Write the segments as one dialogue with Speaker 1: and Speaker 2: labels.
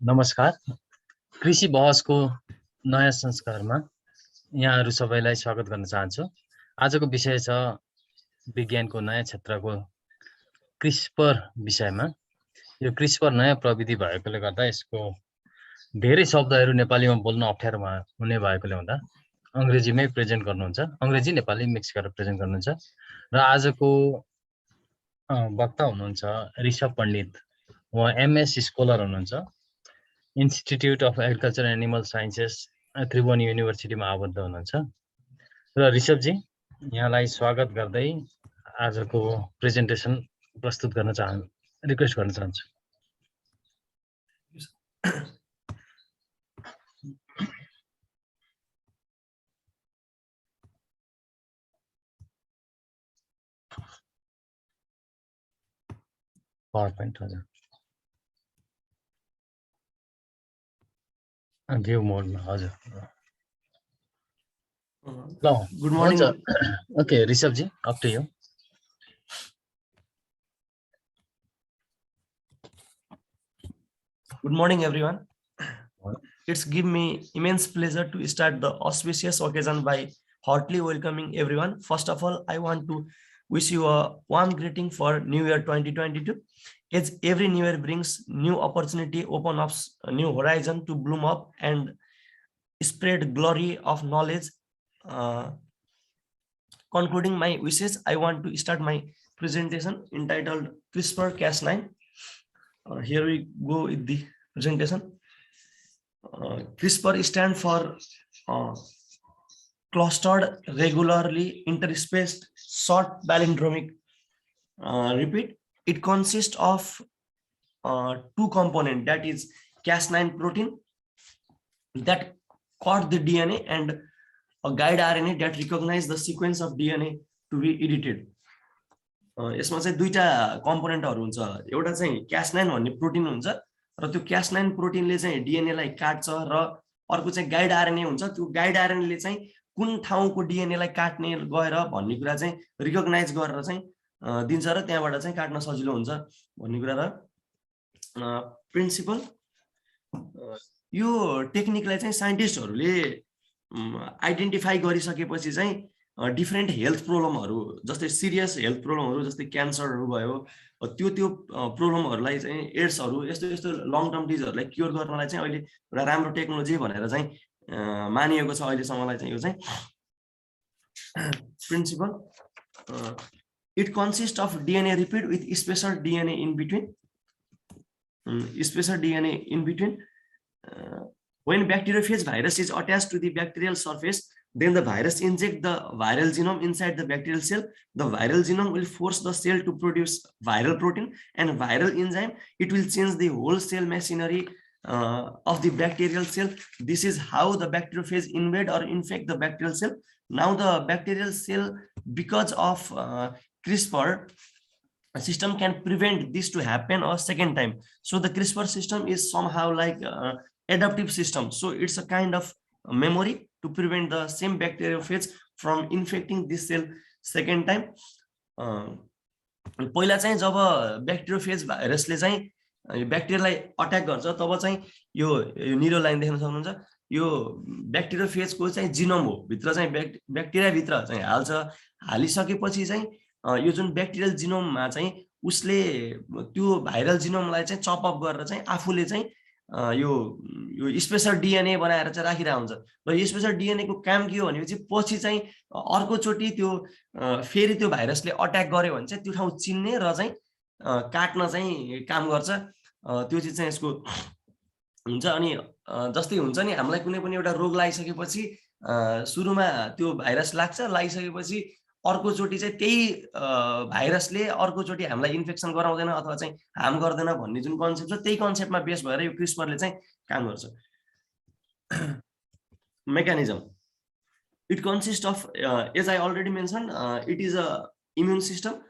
Speaker 1: नमस्कार। कृषि बहसको नयाँ संस्कारमा यहाँहरू सबैलाई स्वागत गर्न चाहन्छु। आजको विषय छ विज्ञानको नयाँ क्षेत्रको क्रिस्पर विषयमा। यो क्रिस्पर नयाँ प्रविधि भएकोले गर्दा यसको धेरै शब्दहरू नेपालीमा बोल्न अप्ठ्यारो हुने भएकोले हुँदा अङ्ग्रेजीमै प्रेजेन्ट गर्नुहुन्छ, अङ्ग्रेजी नेपाली मिक्स गरेर प्रेजेन्ट गर्नुहुन्छ। र आजको वक्ता हुनुहुन्छ ऋषभ पण्डित। उहाँ एमएस स्कलर हुनुहुन्छ, institute of agriculture and animal sciences Tribhuvan युनिभर्सिटीमा आबद्ध हुनुहुन्छ। र ऋषभजी, यहाँलाई स्वागत गर्दै आजको प्रेजेन्टेसन प्रस्तुत गर्न रिक्वेस्ट गर्न चाहन्छु। PowerPoint हजुर, भ्यू मोडमा हजुर। ल,
Speaker 2: गुड मर्निङ।
Speaker 1: ओके ऋषभजी, up to you.
Speaker 2: Good morning, everyone. It's give me immense pleasure to start the auspicious occasion by heartily welcoming everyone. First of all, I want to wish you a warm greeting for New Year 2022. As every New Year brings new opportunity, open up a new horizon to bloom up and spread glory of knowledge. Concluding my wishes, I want to start my presentation entitled CRISPR-Cas9. Here we go with the presentation. CRISPR stands for clustered, regularly interspaced, short palindromic repeat. It consists of two components, that is Cas9 protein that code the DNA and a guide RNA that recognize the sequence of DNA to be edited. यसमा चाहिँ दुईटा कम्पोनेन्टहरु हुन्छ। एउटा चाहिँ Cas9 भन्ने protein हुन्छ र त्यो Cas9 प्रोटिनले चाहिँ डीएनए लाई काट्छ र अर्को चाहिँ गाइड आरएनए हुन्छ। त्यो गाइड आरएनए ले चाहिँ कुन ठाउँको डीएनए लाई काट्ने गएर भन्ने कुरा चाहिँ रिकग्नाइज गरेर चाहिँ दिन्छ र त्यहाँबाट चाहिँ काट्न सजिलो हुन्छ भन्ने कुरा। र प्रिन्सिपल यो टेक्निकलाई चाहिँ साइन्टिस्टहरुले आइडेन्टिफाई गरिसकेपछि चाहिँ डिफरेन्ट हेल्थ प्रोब्लमहरु जस्तै सिरियस हेल्थ प्रोब्लमहरु जस्तै क्यान्सरहरु भयो, त्यो प्रोब्लमहरुलाई चाहिँ एड्सहरु यस्तो लङ टर्म डिजिजहरुलाई क्योर गर्नलाई चाहिँ अहिले एउटा राम्रो टेक्नोलोजी भनेर चाहिँ मानिएको छ अहिलेसम्मलाई चाहिँ। यो चाहिँ principle it consist of DNA repeat with special DNA in between when bacteriophage virus is attached to the bacterial surface, then the virus inject the viral genome inside the bacterial cell. The viral genome will force the cell to produce viral protein and viral enzyme. It will change the whole cell machinery of the bacterial cell. This is how the bacteriophage invade or infect the bacterial cell. Now the bacterial cell, because of CRISPR system, can prevent this to happen a second time. So the CRISPR system is somehow like adaptive system. So it's a kind of memory to prevent the same bacteriophage from infecting this cell second time. पहिला चाहिँ जब ब्याक्टेरियोफेज भाइरसले चाहिँ ब्याक्टेरियालाई attack गर्छ तब चाहिँ यो निलो line देख्न सक्नुहुन्छ। यो ब्याक्टेरियोफेजको चाहिँ जिनोम हो, भित्र चाहिँ ब्याक्टेरिया भित्र चाहिँ हाल्छ। हालिसकेपछि चाहिँ यो जुन ब्याक्टेरियल जिनोममा चाहिँ उसले त्यो भाइरल जिनोमलाई चाहिँ चप अप गरेर चाहिँ आफूले चाहिँ यो स्पेशल डीएनए बनाएर चाहिँ राखिरहेको हुन्छ। र यो स्पेशल डीएनए को काम के हो भनेपछि पछि चाहिँ अर्को चोटी त्यो फेरि त्यो भाइरसले अट्याक गर्यो भने चाहिँ त्यो ठाउँ चिन्ने र चाहिँ काट्न चाहिँ काम गर्छ। त्यो चाहिँ यसको हुन्छ। अनि जस्तै हुन्छ नि हामीलाई कुनै पनि एउटा रोग लागिसकेपछि सुरुमा त्यो भाइरस लाग्छ, लागिसकेपछि अर्को चोटी चाहिँ त्यही भाइरसले अर्को चोटी हामीलाई इन्फेक्सन गराउँदैन अथवा चाहिँ हार्म गर्दैन भन्ने जुन कन्सेप्ट छ त्यही कन्सेप्टमा बेस भएर यो क्रिस्परले चाहिँ काम गर्छ। Mechanism it consist of as I already mention it is a immune system.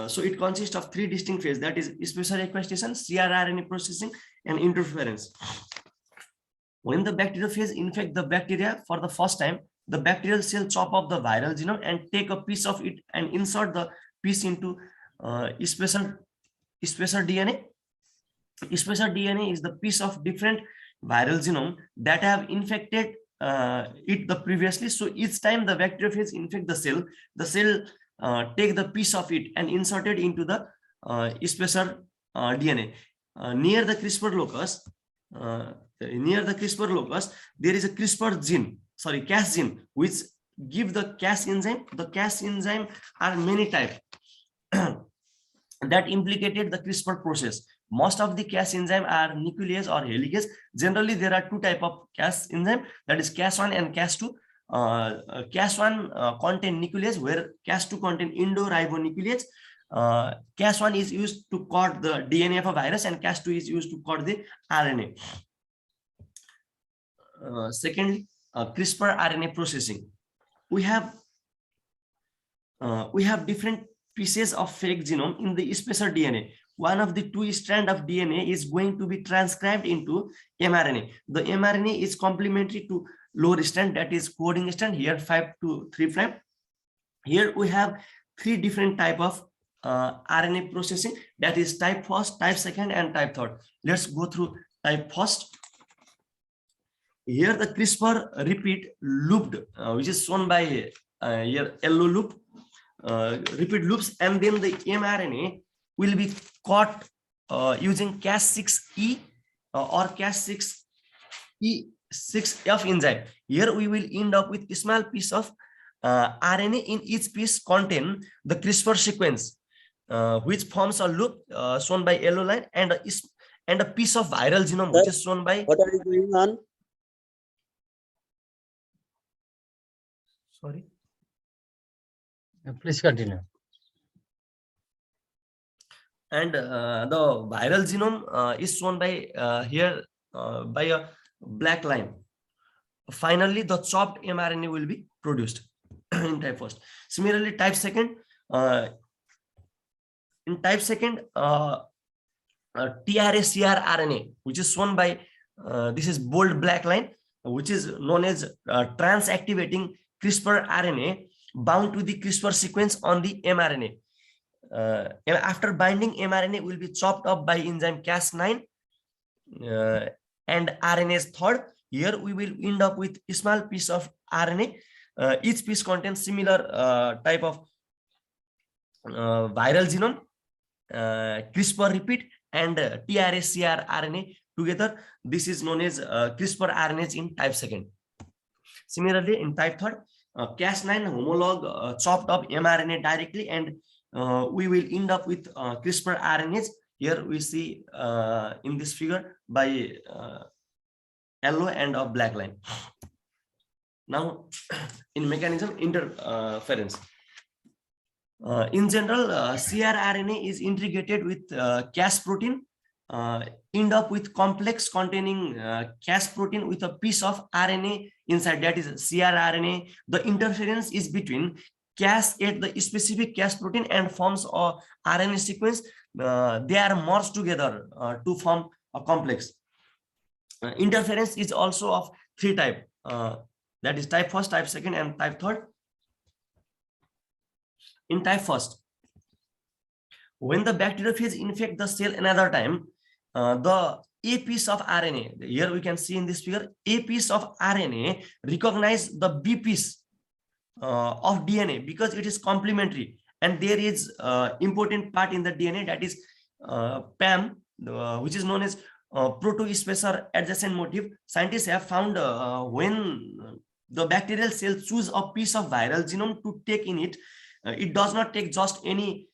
Speaker 2: So it consists of three distinct phases, that is special equestration, cRNA processing and interference. When the bacteriophage infect the bacteria for the first time, the bacterial cell chop up the viral genome and take a piece of it and insert the piece into special DNA. Special DNA is the piece of different viral genome that have infected it the previously. So each time the bacteriophage infect the cell take the piece of it and inserted into the special DNA. Near the CRISPR locus, there is a CRISPR gene, sorry, Cas gene, which give the Cas enzyme. The Cas enzyme are many types that implicated the CRISPR process. Most of the Cas enzyme are nuclease or helicase. Generally, there are two types of Cas enzyme, that is Cas1 and Cas2. Cas1 contain nuclease, where Cas2 contain endoribonuclease. Cas1 is used to code the DNA of a virus, and Cas2 is used to code the RNA. Secondly, CRISPR RNA processing. We have different pieces of fake genome in the special DNA. One of the two strands of DNA is going to be transcribed into mRNA. The mRNA is complementary to lower strand, that is coding strand, here 5 to 3'. Here we have three different type of RNA processing, that is type first, type second, and type third. Let's go through type first. Here the CRISPR repeat looped, which is shown by here yellow loop, repeat loops, and then the mRNA will be caught using Cas6e or Cas6e6F enzyme. Here we will end up with a small piece of RNA. In each piece contain the CRISPR sequence, which forms a loop shown by yellow line, and a piece of viral genome, which is shown by.
Speaker 3: What are you going on?
Speaker 2: Sorry.
Speaker 1: Please continue.
Speaker 2: And the viral genome is shown by here by a black line. Finally, the chopped mRNA will be produced in type first. Similarly, type second. In type second, tRNA-CR RNA, which is shown by this is bold black line, which is known as trans-activating CRISPR RNA bound to the CRISPR sequence on the mRNA. After binding, mRNA will be chopped up by enzyme Cas9 and RNase third. Here we will end up with a small piece of RNA. Each piece contains similar type of viral genome, CRISPR repeat, and tRNA-CR RNA together. This is known as CRISPR RNase in type second. Similarly, in type third, Cas9 homolog chopped up mRNA directly, and we will end up with CRISPR RNase. Here we see in this figure by yellow and a black line. Now, in mechanism, interference. In general, CRRNA is integrated with Cas protein, end up with complex containing Cas protein with a piece of RNA inside, that is CRRNA. The interference is between Cas at the specific Cas protein and forms a RNA sequence. They are merged together to form a complex. Interference is also of three types, that is type first, type second, and type third. In type first, when the bacteriophage infect the cell another time, the A piece of RNA, here we can see in this figure, A piece of RNA recognize the B piece of DNA because it is complementary, and there is important part in the DNA, that is PAM, which is known as proto-spacer adjacent motif. Scientists have found when the bacterial cell choose a piece of viral genome to take in it, it does not take just any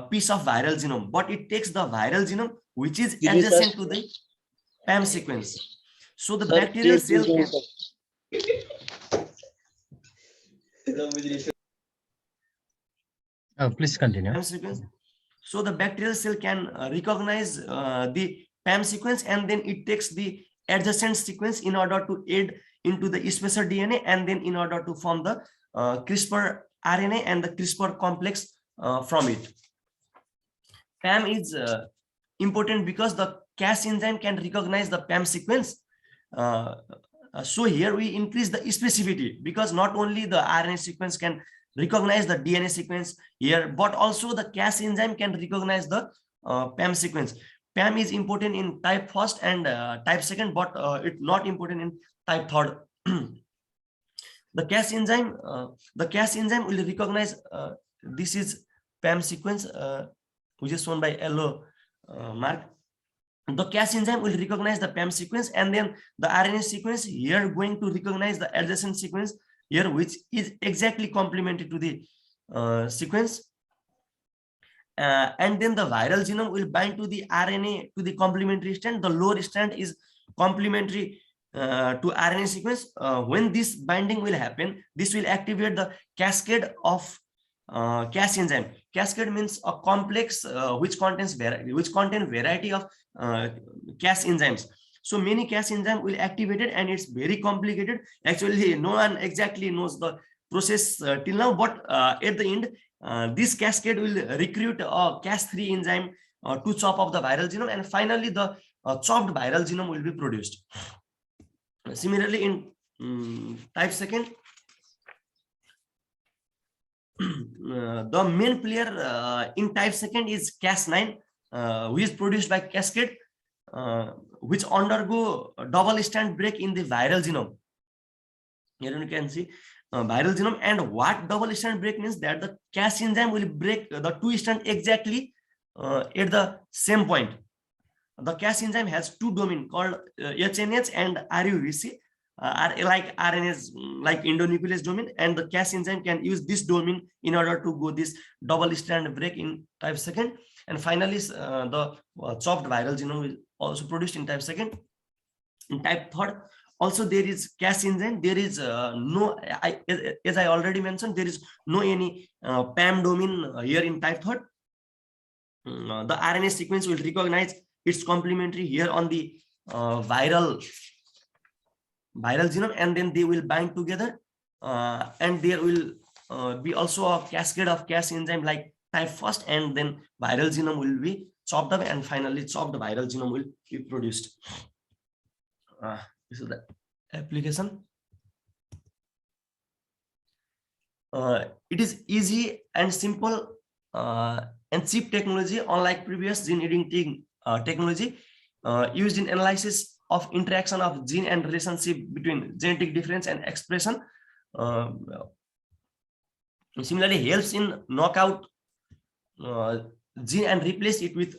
Speaker 2: piece of viral genome, but it takes the viral genome which is adjacent to the PAM sequence. So the bacterial cell can...
Speaker 1: Please continue.
Speaker 2: PAM sequence. So the bacterial cell can recognize the PAM sequence, and then it takes the adjacent sequence in order to add into the special DNA, and then in order to form the CRISPR RNA and the CRISPR complex from it. PAM is important because the Cas enzyme can recognize the PAM sequence. So here we increase the specificity, because not only the RNA sequence can recognize the DNA sequence here, but also the Cas enzyme can recognize the PAM sequence. PAM is important in type first and type second, but it's not important in type third. The Cas enzyme will recognize this is PAM sequence, which is shown by yellow mark. The Cas enzyme will recognize the PAM sequence, and then the RNA sequence here going to recognize the adjacent sequence here, which is exactly complementary to the sequence. And then the viral genome will bind to the RNA to the complementary strand. The lower strand is complementary to RNA sequence. When this binding will happen, this will activate the cascade of Cas enzyme. Cascade means a complex which contain variety of Cas enzymes. So many Cas enzyme will activate it, and it's very complicated. Actually, no one exactly knows the process till now, but at the end, this cascade will recruit a Cas3 enzyme to chop off the viral genome, and finally the chopped viral genome will be produced. Similarly, in type second, the main player in type second is Cas9, which is produced by cascade, which undergo a double strand break in the viral genome. Here you can see viral genome, and what double strand break means that the Cas enzyme will break the two strand exactly at the same point. The Cas enzyme has two domain called HNH and RUVC, are like RNAs, like endonuclease domain, and the Cas enzyme can use this domain in order to go this double strand break in type second. And finally, the chopped viral genome is also produced in type second. In type third, also there is Cas enzyme. There is as I already mentioned, there is no any PAM domain here in type third. The RNA sequence will recognize its complementary here on the viral genome, and then they will bind together, and there will be also a cascade of Cas enzyme like type first, and then viral genome will be chopped up, and finally chopped viral genome will be produced. This is the application. It is easy and simple and cheap technology, unlike previous gene editing technology used in analysis of interaction of gene and relationship between genetic difference and expression. Similarly, helps in knockout gene and replace it with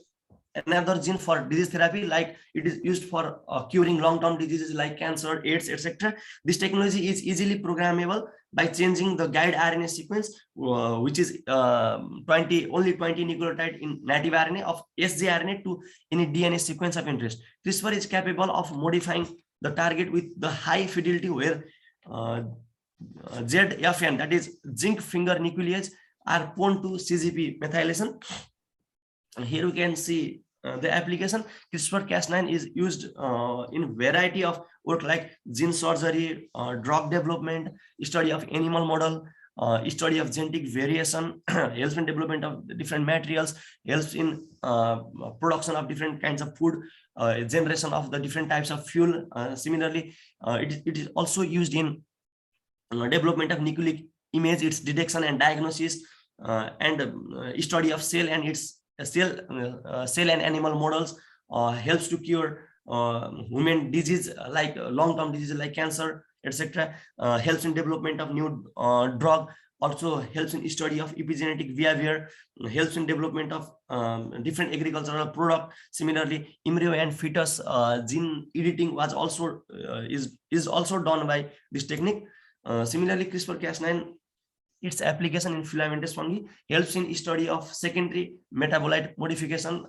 Speaker 2: another gene for disease therapy, like it is used for curing long-term diseases like cancer, AIDS, etc. This technology is easily programmable by changing the guide RNA sequence, which is only 20 nucleotide in native RNA of sgRNA to any DNA sequence of interest. CRISPR is capable of modifying the target with the high fidelity, where ZFN, that is zinc finger nuclease, are prone to CGP methylation. Here we can see the application. CRISPR-Cas9 is used in variety of work like gene surgery, drug development, study of animal model, study of genetic variation, helps in development of different materials, helps in production of different kinds of food, generation of the different types of fuel. Similarly, it is also used in development of nucleic image, its detection and diagnosis, and study of cell and its cell and animal models, helps to cure human disease like long-term diseases like cancer, etc. Helps in development of new drug, also helps in study of epigenetic behavior, helps in development of different agricultural product. Similarly, embryo and fetus gene editing was also is also done by this technique. Similarly, CRISPR-Cas9, its application in filamentous fungi, helps in study of secondary metabolite modification,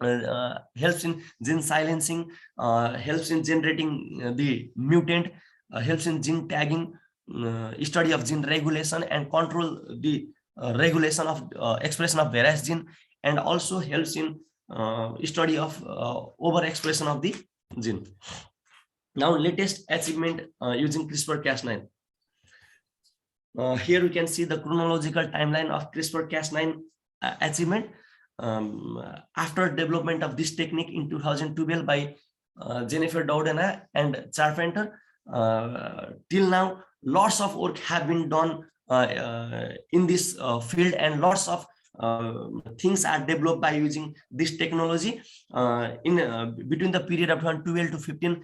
Speaker 2: helps in gene silencing, helps in generating the mutant, helps in gene tagging, study of gene regulation and control the regulation of expression of various gene, and also helps in study of overexpression of the gene. Now, latest achievement using CRISPR-Cas9. Here we can see the chronological timeline of CRISPR-Cas9 achievement. After development of this technique in 2012 by Jennifer Doudna and Charpenter, till now, lots of work have been done in this field, and lots of things are developed by using this technology. In between the period of 12 to 15,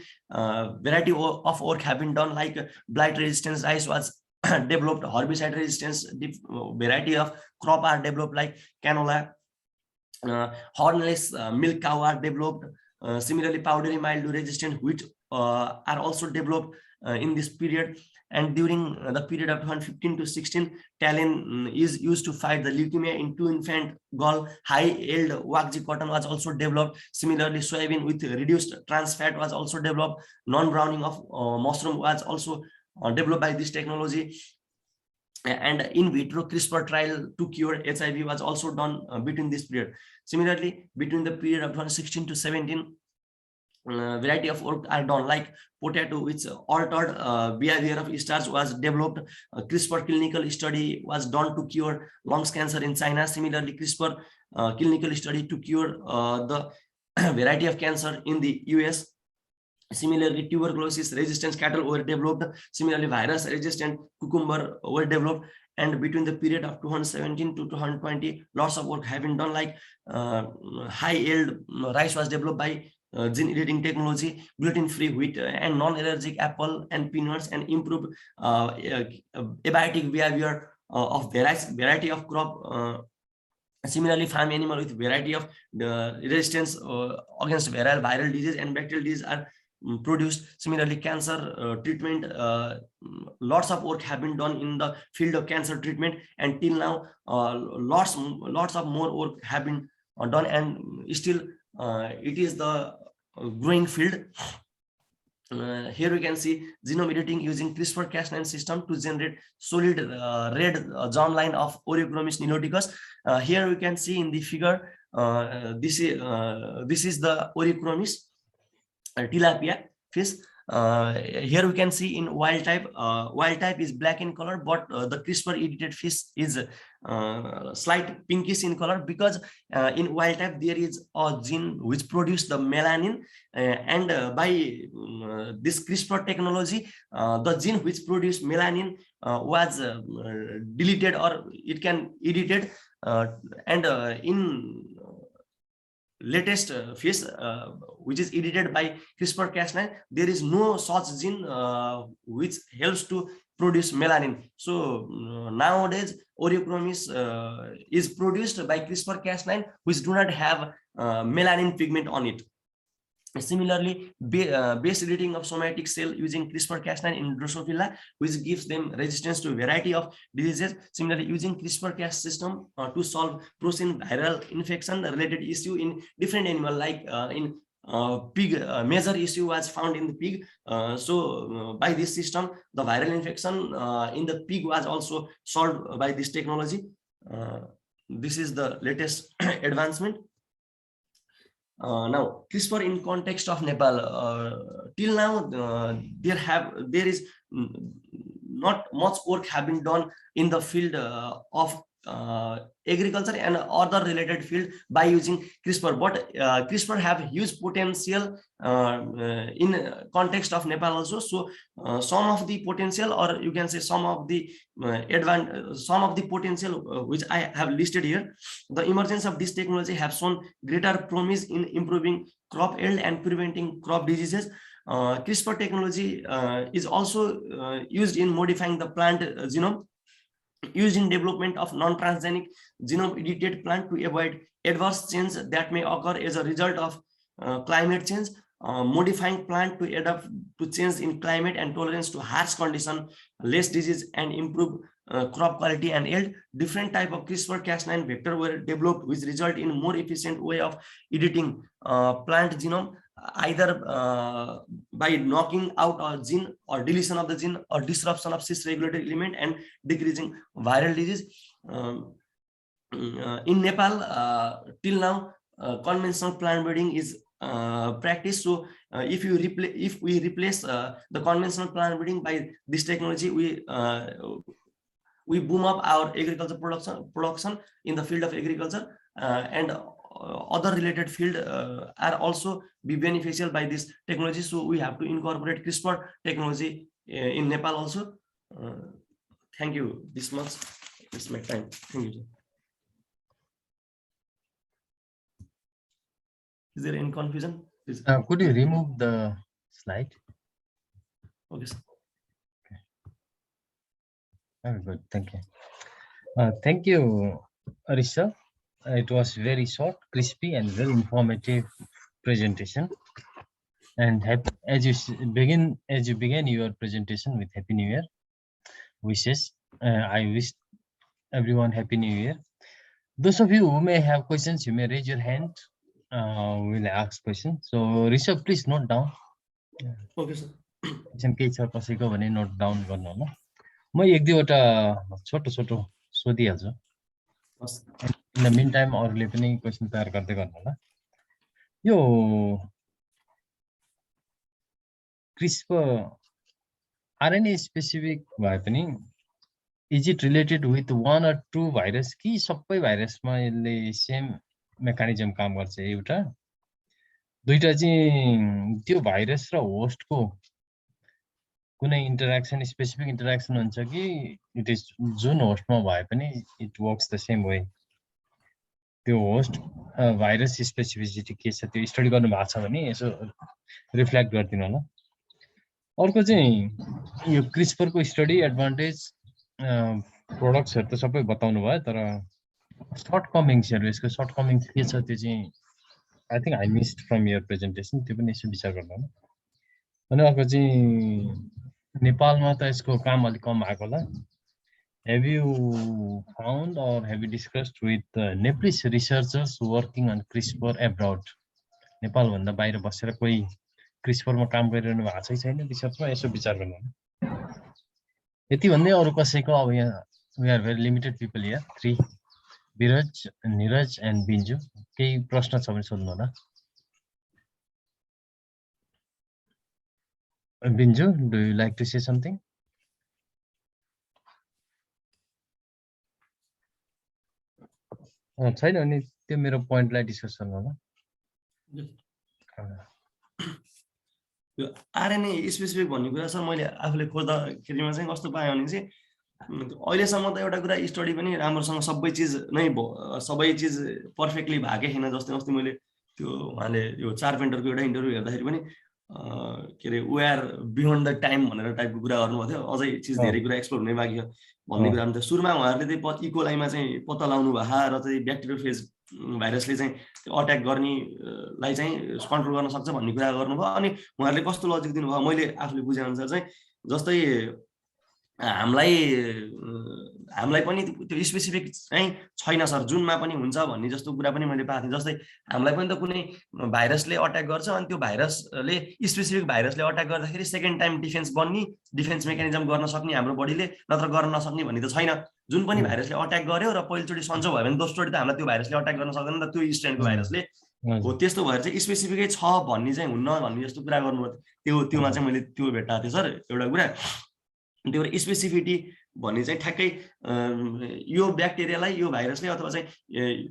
Speaker 2: variety of work have been done, like blight resistance rice was developed, herbicide resistance variety of crop are developed like canola, hornless milk cow are developed. Similarly, powdery mildew resistant wheat are also developed in this period. And during the period of 2015 to 16, talin is used to fight the leukemia in 2 infant gall. High yield waxy cotton was also developed. Similarly, soybean with reduced trans fat was also developed. Non-browning of mushroom was also developed by this technology. And in vitro CRISPR trial to cure HIV was also done between this period. Similarly, between the period of 2016 to 17, variety of work are done, like potato which altered behavior of starch was developed. CRISPR clinical study was done to cure lungs cancer in China. Similarly, CRISPR clinical study to cure the variety of cancer in the US. Similarly, tuberculosis resistant cattle were developed. Similarly, virus resistant cucumber were developed. And between the period of 2017 to 2020, lots of work have been done, like high yield rice was developed by gene editing technology, gluten-free wheat and non-allergic apple and peanuts, and improved abiotic behavior of variety of crop. Similarly, farm animal with variety of resistance against viral disease and bacterial disease are produced. Similarly, cancer treatment, lots of work have been done in the field of cancer treatment, and till now lots of more work have been done, and still it is the growing field. Here we can see genome editing using CRISPR-Cas9 system to generate solid red germline of Oreochromis niloticus. Here we can see in the figure, this is the Oreochromis tilapia fish. Here we can see in wild type is black in color, but the CRISPR edited fish is slight pinkish in color, because in wild type there is a gene which produce the melanin, and by this CRISPR technology, the gene which produce melanin was deleted, or it can edited, and in latest fish which is edited by CRISPR-Cas9, there is no such gene which helps to produce melanin. So nowadays Oreochromis is produced by CRISPR-Cas9 which do not have melanin pigment on it. Similarly, base editing of somatic cell using CRISPR-Cas9 in Drosophila, which gives them resistance to a variety of diseases. Similarly, using CRISPR-Cas system to solve porcine viral infection related issue in different animal, like in pig, major issue was found in the pig. So by this system, the viral infection in the pig was also solved by this technology. This is the latest advancement. Now, CRISPR in context of Nepal, till now there is not much work have been done in the field of agriculture and other related field by using CRISPR, but CRISPR have huge potential in context of Nepal also. So some of the potential, or you can say some of the potential which I have listed here, the emergence of this technology have shown greater promise in improving crop yield and preventing crop diseases. CRISPR technology is also used in modifying the plant genome, used in development of non-transgenic genome edited plant to avoid adverse change that may occur as a result of climate change, modifying plant to adapt to change in climate and tolerance to harsh condition, less disease, and improve crop quality and yield. Different type of CRISPR-Cas9 vector were developed which result in more efficient way of editing plant genome, either by knocking out a gene or deletion of the gene or disruption of cis regulatory element and decreasing viral disease. In Nepal, till now, conventional plant breeding is practiced. So if we replace the conventional plant breeding by this technology, we boom up our agriculture production in the field of agriculture, and other related field are also be beneficial by this technology. So we have to incorporate CRISPR technology in Nepal also. Thank you. This much is my time. Thank you. Is there any confusion? Please.
Speaker 1: Could you remove the slide?
Speaker 2: Okay, sir.
Speaker 1: Very good, thank you. Thank you, Arisha. It was very short, crispy, and very informative presentation. And as you began your presentation with Happy New Year wishes, I wish everyone Happy New Year. Those of you who may have questions, you may raise your hand. We'll ask questions. So, Rishabh, please note down.
Speaker 2: Okay, sir.
Speaker 1: केही छ कसैको भने note down गर्नु होला म एक दुईवटा छोटो छोटो सोधिहाल्छु
Speaker 2: हस्।
Speaker 1: इन द मिन टाइम अरूले पनि क्वेसन तयार गर्दै गर्नु होला यो क्रिस्पर आरएनए स्पेसिफिक भए पनि is it related with one or two virus कि सबै भाइरसमा यसले सेम मेकानिजम काम गर्छ एउटा दुईटा चाहिँ त्यो भाइरस र होस्टको कुनै इन्टरेक्सन स्पेसिफिक इन्टरेक्सन हुन्छ कि इट इज जुन होस्टमा भए पनि it works the same way त्यो होस्ट भाइरस स्पेसिफिसिटी के छ त्यो स्टडी गर्नु भएको छ भने यसो रिफ्लेक्ट गरिदिनु होला अर्को चाहिँ यो क्रिस्परको स्टडी एडभान्टेज प्रोडक्ट्सहरु त सबै बताउनु भयो तर सर्ट कमिङ्सहरु यसको सर्ट कमिङ्स के छ त्यो चाहिँ I think I missed from your presentation त्यो पनि यसो विचार गर्नु होला अनि अर्को चाहिँ नेपालमा त यसको काम अलि कम आएको होला Have you found or have you discussed with Nepalese researchers working on CRISPR abroad? Nepal भन्दा बाहिर बसेर कोही CRISPR मा काम गरिरहनु भएको छ छैन रिसर्चमा यसो विचार गर्नु यति भन्दै अरु कसैको अब यहाँ we are very limited people here 3 Biraj, Niraj and Binju केही प्रश्न छ भने सोध्नु होला Binju, do you like to say something? छैन अनि त्यो मेरो पोइन्टलाई डिस्कस गर्नु होला
Speaker 2: यो आरएनए स्पेसिफिक भन्ने कुरा सर मैले आफूले खोज्दाखेरिमा चाहिँ कस्तो पाएँ भने चाहिँ अहिलेसम्म त एउटा कुरा स्टडी पनि राम्रोसँग सबै चिज पर्फेक्टली भएकै छैन जस्तै अस्ति मैले त्यो उहाँले यो चारपेन्टरको एउटा इन्टरभ्यु हेर्दाखेरि पनि के अरे we are beyond the time भनेर टाइपको कुरा गर्नुभएको थियो अझै चिज धेरै कुरा एक्सप्लोर हुनै बाँकी छ भन्ने कुरा थियो सुरुमा उहाँहरूले चाहिँ इकोलाईमा चाहिँ पत्ता लगाउनु भयो र चाहिँ ब्याक्टेरियोफेज भाइरसले चाहिँ अट्याक गर्नेलाई चाहिँ कन्ट्रोल गर्न सक्छ भन्ने कुरा गर्नुभयो अनि उहाँहरूले कस्तो लजिक दिनुभयो मैले आफूले बुझे अनुसार चाहिँ जस्तै हामीलाई पनि त्यो स्पेसिफिक चाहिँ छैन सर जुनमा पनि हुन्छ भन्ने जस्तो कुरा पनि मैले पाएको थिएँ जस्तै हामीलाई पनि त कुनै भाइरसले अट्याक गर्छ अनि त्यो भाइरसले स्पेसिफिक भाइरसले अट्याक गर्दाखेरि सेकेन्ड टाइम डिफेन्स मेकानिजम गर्न सक्ने हाम्रो बडीले नत्र गर्न नसक्ने भन्ने त छैन जुन पनि भाइरसले अट्याक गर्यो र पहिलोचोटि सन्चो भयो भने दोस्रोचोटि त हामीलाई त्यो भाइरसले अट्याक गर्न सक्दैन नि त त्यो स्ट्रेनको भाइरसले हो त्यस्तो भएर चाहिँ स्पेसिफिकै छ भन्ने चाहिँ हुन्न भन्ने जस्तो कुरा गर्नुभयो त्योमा चाहिँ मैले त्यो भेट्टाएको थिएँ सर एउटा कुरा त्यो स्पेसिफिटी भन्ने चाहिँ ठ्याक्कै यो ब्याक्टेरियालाई यो भाइरसले अथवा चाहिँ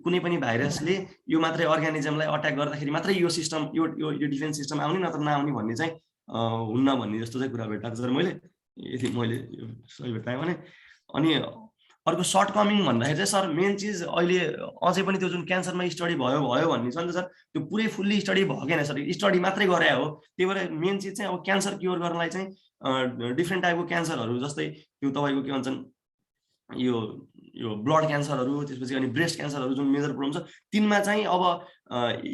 Speaker 2: कुनै पनि भाइरसले यो मात्रै अर्गानिजमलाई अट्याक गर्दाखेरि मात्रै यो सिस्टम यो डिफेन्स सिस्टम आउने नत्र नआउने भन्ने चाहिँ हुन्न भन्ने जस्तो चाहिँ कुरा भेट्टाएको सर मैले यति मैले सही भेट्टाएँ भने अनि अर्को सर्ट कमिङ भन्दाखेरि चाहिँ सर मेन चिज अहिले अझै पनि त्यो जुन क्यान्सरमा स्टडी भयो भन्ने छ नि त सर त्यो पुरै फुल्ली स्टडी भएन सर स्टडी मात्रै गरे हो त्यही भएर मेन चिज चाहिँ अब क्यान्सर क्योर गर्नलाई चाहिँ डिफ्रेन्ट टाइपको क्यान्सरहरू जस्तै त्यो तपाईँको के भन्छन् यो ब्लड क्यान्सरहरू त्यसपछि अनि ब्रेस्ट क्यान्सरहरू जुन मेजर प्रब्लम छ तिनमा चाहिँ अब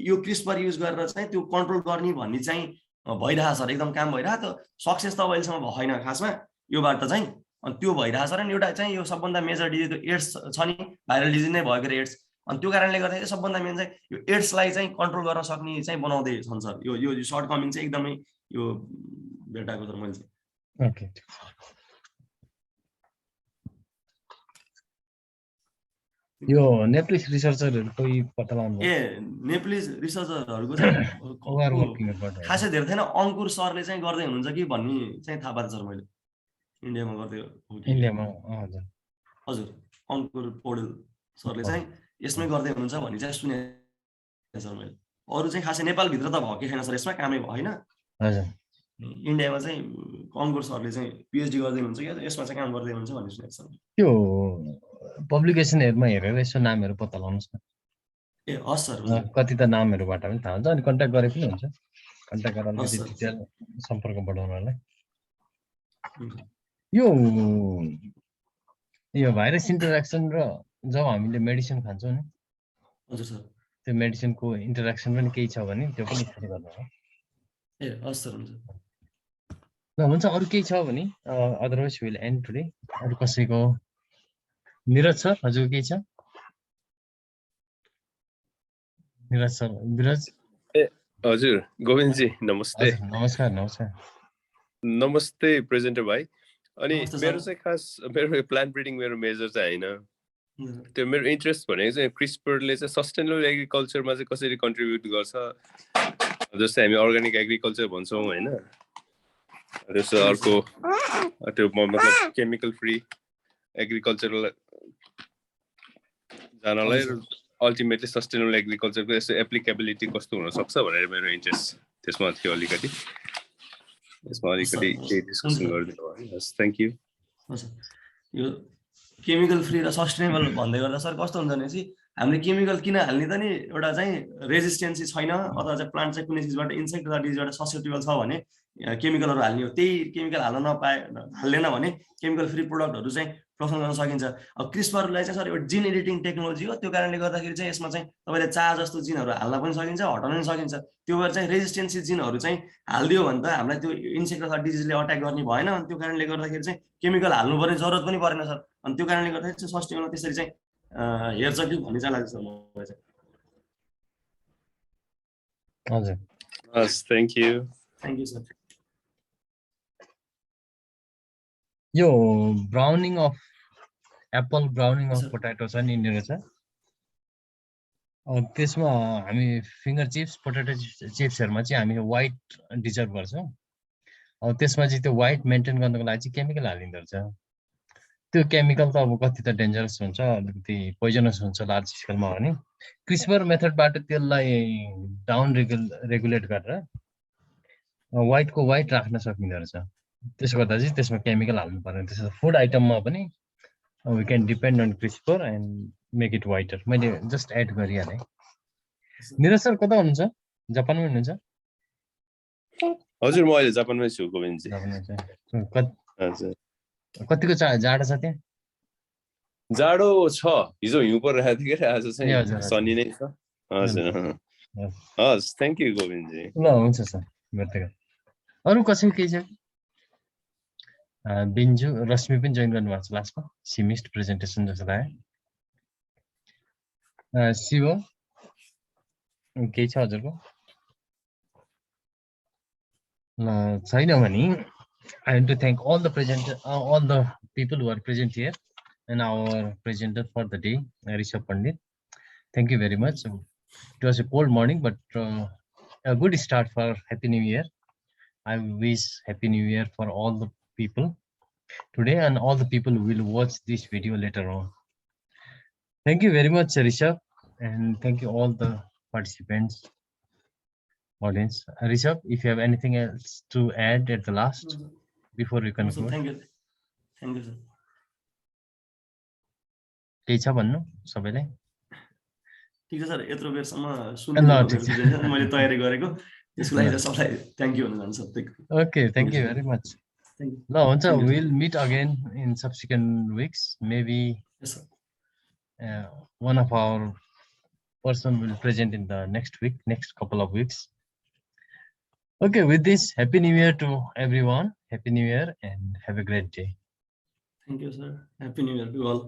Speaker 2: यो क्रिस्पर युज गरेर चाहिँ त्यो कन्ट्रोल गर्ने भन्ने चाहिँ भइरहेछ सर एकदम काम भइरहेछ त सक्सेस त अहिलेसम्म भएन खासमा योबाट चाहिँ अनि त्यो भइरहेछ र एउटा चाहिँ यो सबभन्दा मेजर डिजिज एड्स छ नि भाइरल डिजिज नै भएको एड्स अनि त्यो कारणले गर्दाखेरि सबभन्दा मेन चाहिँ यो एड्सलाई चाहिँ कन्ट्रोल गर्न सक्ने चाहिँ बनाउँदै छन् सर यो सर्ट कमिङ चाहिँ एकदमै यो भेटाएको सर मैले चाहिँ
Speaker 1: ओके यो नेप्लिस रिसर्चरहरु कोही पत्ता लगाउनु
Speaker 2: नेप्लिस रिसर्चरहरुको चाहिँ खासै धेरै थिएन अंकुर सरले चाहिँ गर्दै हुनुहुन्छ कि भन्ने चाहिँ थाहा पाएँ सर मैले इन्डियामा गर्दै
Speaker 1: इन्डियामा
Speaker 2: हजुर अंकुर पौडेल सरले चाहिँ यसमै गर्दै हुनुहुन्छ भन्ने चाहिँ सुने सर मैले अरु चाहिँ खासै नेपाल भित्र त भएकै छैन सर यसमा कामै भएन
Speaker 1: हजुर
Speaker 2: इन्डियामा चाहिँ अंकुर सरले चाहिँ पीएचडी गर्दै हुनुहुन्छ कि यसमा चाहिँ काम गर्दै हुनुहुन्छ भन्ने सुनेको छ
Speaker 1: त्यो पब्लिकेसनहरुमा हेरेर यसो नामहरु पत्ता लगाउनुस् न
Speaker 2: ए हस् सर हुन्छ
Speaker 1: कति त नामहरूबाट पनि थाहा हुन्छ अनि कन्ट्याक्ट गरे पनि हुन्छ कन्ट्याक्ट गरेर
Speaker 2: हस्
Speaker 1: अलिकति
Speaker 2: सर
Speaker 1: डिटेल सम्पर्क बढाउनलाई
Speaker 2: हुन्छ
Speaker 1: यो भाइरस इन्टरेक्सन र जब हामीले मेडिसिन खान्छौँ नि
Speaker 2: हजुर सर
Speaker 1: त्यो मेडिसिनको इन्टरेक्सन पनि केही छ भने त्यो पनि स्टडी गर्नु हो
Speaker 2: ए हस् सर हुन्छ
Speaker 1: ल हुन्छ अरू केही छ भने अदरवाइज विल एन्ड टुडे अरू कसैको निरज सर हजुर केही छ निरज सर विरज
Speaker 3: हजुर गोविन्दजी नमस्ते
Speaker 1: हजुर नमस्कार नमस्कार
Speaker 3: नमस्ते प्रेजेन्टर भाइ अनि
Speaker 2: नमस्ते सर।
Speaker 3: मेरो चाहिँ खास मेरो प्लान्ट ब्रिडिङ मेरो मेजर चाहिँ होइन त्यो मेरो इन्ट्रेस्ट भनेको चाहिँ क्रिस्परले चाहिँ सस्टेनेबल एग्रिकल्चरमा चाहिँ कसरी कन्ट्रिब्युट गर्छ जस्तै हामी अर्ग्यानिक एग्रिकल्चर भन्छौँ होइन त्यसो अर्को त्यो मतलब केमिकल फ्री एग्रिकल्चर जानलाई अल्टिमेटली सस्टेनेबल एग्रिकल्चरको यस्तो एप्लिकेबिलिटी कस्तो हुनसक्छ भनेर मेरो इन्ट्रेस्ट त्यसमा थियो अलिकति यसमा अलिकति केही डिस्कसन गरिदिनु भयो हस् थ्याङ्क यू
Speaker 2: यो केमिकल फ्री र सस्टेनेबल भन्दै गर्दा सर कस्तो हुन्छ भनेपछि हामीले केमिकल किन हाल्ने त नि एउटा चाहिँ रेजिस्टेन्सी छैन अथवा चाहिँ प्लान्ट चाहिँ कुनै चिजबाट इन्सेक्ट अथवा डिजिजबाट ससेप्टेबल छ भने केमिकलहरू हाल्ने हो त्यही केमिकल हाल्दैन भने केमिकल फ्री प्रोडक्टहरू चाहिँ प्रोडक्सन गर्न सकिन्छ अब क्रिस्परलाई चाहिँ सर एउटा जिन एडिटिङ टेक्नोलोजी हो त्यो कारणले गर्दाखेरि चाहिँ यसमा चाहिँ तपाईँले चाह जस्तो जिनहरू हाल्न पनि सकिन्छ हटाउन पनि सकिन्छ त्यो भएर चाहिँ रेजिस्टेन्सी जिनहरू चाहिँ हालिदियो भने त हामीलाई त्यो इन्सेक्ट अथवा डिजिजले अट्याक गर्ने भएन अनि त्यो कारणले गर्दाखेरि चाहिँ केमिकल हाल्नुपर्ने जरुरत पनि परेन सर अनि त्यो कारणले गर्दाखेरि चाहिँ सस्टेनेबल त्यसरी चाहिँ हेर्छ कि भन्ने चाहिँ लाग्छ सर मलाई चाहिँ
Speaker 1: हजुर
Speaker 3: हस् थ्याङ्क यू
Speaker 2: सर
Speaker 1: यो browning of apple browning of
Speaker 2: sir.
Speaker 1: Potato छ नि निरज सर त्यसमा हामी फिङ्गर चिप्स पोटाटो चिप्सहरूमा चाहिँ हामी वाइट डिजर्भ गर्छौँ अब त्यसमा चाहिँ त्यो वाइट मेन्टेन गर्नको लागि चाहिँ केमिकल हालिँदो रहेछ त्यो केमिकल त अब कति त डेन्जरस हुन्छ अलिकति पोइजनस हुन्छ लार्ज स्केलमा हो भने क्रिस्पर मेथडबाट त्यसलाई डाउन रेगुलेट गरेर वाइटको वाइट राख्न सकिँदो रहेछ त्यसो गर्दा चाहिँ त्यसमा केमिकल हाल्नु पर्दैन त्यसो फुड आइटममा पनि we can depend on crisper and make it whiter मैले जस्ट एड गरिहालेँ निरज सर कता हुनुहुन्छ जापानमै हुनुहुन्छ
Speaker 3: हजुर म अहिले जापानमै छु गोविन्दजी हजुर
Speaker 1: कतिको जाडो छ त्यहाँ
Speaker 3: जाडो छ हिजो हिउँ परिरहेको थियो के आज
Speaker 1: ए,
Speaker 3: चाहिँ
Speaker 1: हजुर, हजुर।
Speaker 3: सनी नै छ हजुर हस् थ्याङ्क यू गोविन्दजी
Speaker 1: ल हुन्छ सर भेट्दै गरौँ। अरू कसैको केही छ बिन्जु रश्मि पनि जोइन गर्नुभएको छ लास्टमा सिमिस्ट प्रेजेन्टेसन जस्तो लाग्यो शिव केही छ हजुरको छैन भने I want to thank all the people who are present here and our presenter for the day, Rishabh Pandit. Thank you very much. It was a cold morning, but a good start for Happy New Year. I wish Happy New Year for all the people today and all the people who will watch this video later on. Thank you very much, Rishabh, and thank you all the participants, audience. Rishabh, if you have anything else to add at the last before we conclude.
Speaker 2: Thank you sir
Speaker 1: केही छ भन्नु सबैलाई
Speaker 2: ठिक छ sir यत्रो बेरसम्म
Speaker 1: ल,
Speaker 2: सुन्नु
Speaker 1: ठिक छ।
Speaker 2: मैले तयारी गरेको त्यसको लागि चाहिँ सबलाई थ्याङ्क यू भन्न चाहन्छु सबै
Speaker 1: Okay, thank you very much.
Speaker 2: Thank you
Speaker 1: ल हुन्छ we'll meet again in subsequent weeks. Maybe
Speaker 2: yes sir
Speaker 1: one of our person will present in the next couple of weeks. Okay, with this, Happy New Year to everyone. Happy New Year and have a great day.
Speaker 2: Thank you sir happy new year to Al